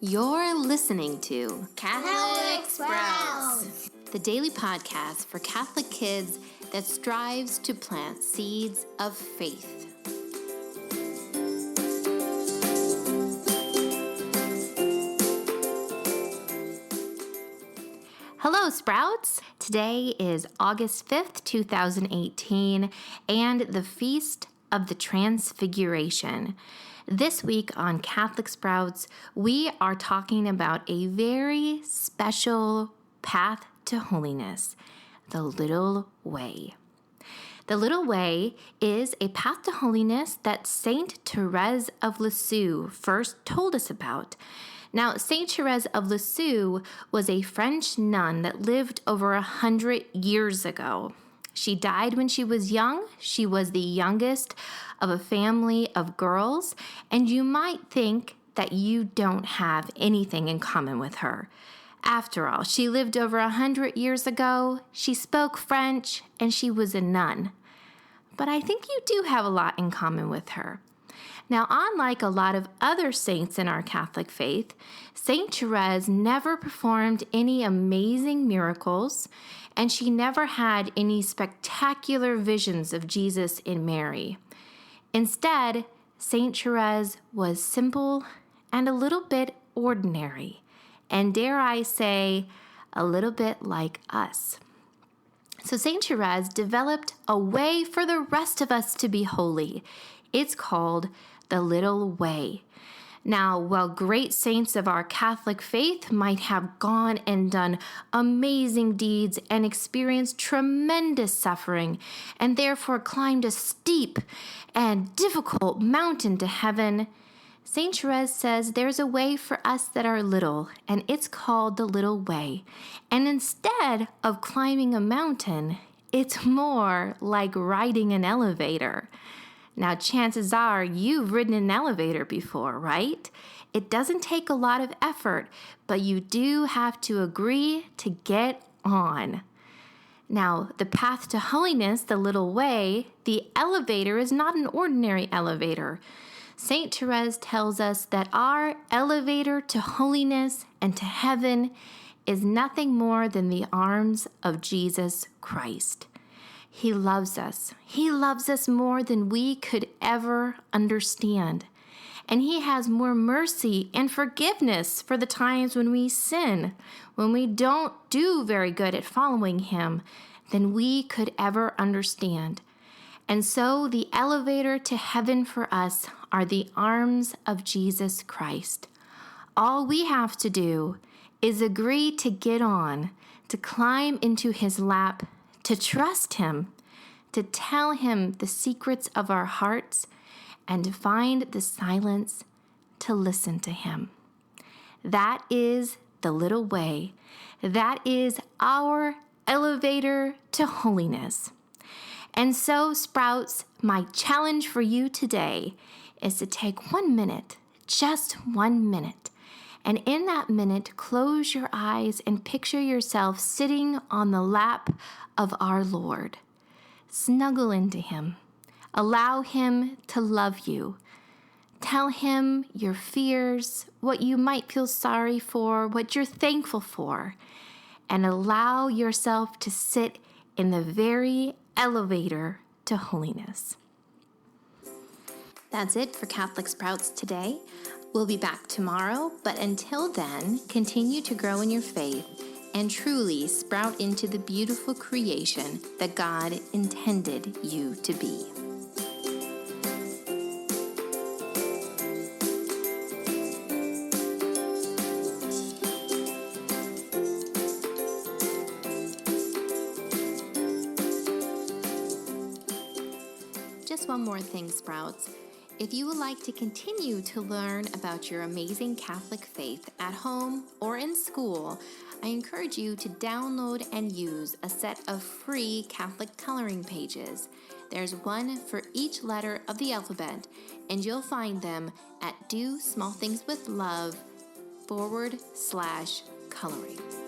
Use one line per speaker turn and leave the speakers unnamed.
You're listening to
Catholic Sprouts,
the daily podcast for Catholic kids that strives to plant seeds of faith. Hello, Sprouts! Today is August 5th, 2018, and the Feast of the Transfiguration. This week on Catholic Sprouts, we are talking about a very special path to holiness, the Little Way. The Little Way is a path to holiness that Saint Therese of Lisieux first told us about. Now, Saint Therese of Lisieux was a French nun that lived over 100 years ago. She died when she was young. She was the youngest of a family of girls, and you might think that you don't have anything in common with her. After all, she lived over 100 years ago, she spoke French, and she was a nun. But I think you do have a lot in common with her. Now, unlike a lot of other saints in our Catholic faith, Saint Therese never performed any amazing miracles, and she never had any spectacular visions of Jesus and Mary. Instead, Saint Therese was simple and a little bit ordinary, and dare I say, a little bit like us. So Saint Therese developed a way for the rest of us to be holy. It's called the Little Way. Now, while great saints of our Catholic faith might have gone and done amazing deeds and experienced tremendous suffering, and therefore climbed a steep and difficult mountain to heaven, Saint Therese says there's a way for us that are little, and it's called the Little Way. And instead of climbing a mountain, it's more like riding an elevator. Now, chances are you've ridden an elevator before, right? It doesn't take a lot of effort, but you do have to agree to get on. Now, the path to holiness, the Little Way, the elevator is not an ordinary elevator. Saint Therese tells us that our elevator to holiness and to heaven is nothing more than the arms of Jesus Christ. He loves us. He loves us more than we could ever understand. And He has more mercy and forgiveness for the times when we sin, when we don't do very good at following Him, than we could ever understand. And so the elevator to heaven for us are the arms of Jesus Christ. All we have to do is agree to get on, to climb into His lap, to trust Him, to tell Him the secrets of our hearts, and to find the silence to listen to Him. That is the Little Way. That is our elevator to holiness. And so, Sprouts, my challenge for you today is to take 1 minute, just 1 minute, and in that minute, close your eyes and picture yourself sitting on the lap of our Lord. Snuggle into Him. Allow Him to love you. Tell Him your fears, what you might feel sorry for, what you're thankful for, and allow yourself to sit in the very elevator to holiness. That's it for Catholic Sprouts today. We'll be back tomorrow, but until then, continue to grow in your faith and truly sprout into the beautiful creation that God intended you to be. Just one more thing, Sprouts. If you would like to continue to learn about your amazing Catholic faith at home or in school, I encourage you to download and use a set of free Catholic coloring pages. There's one for each letter of the alphabet, and you'll find them at DoSmallThingsWithLove /coloring.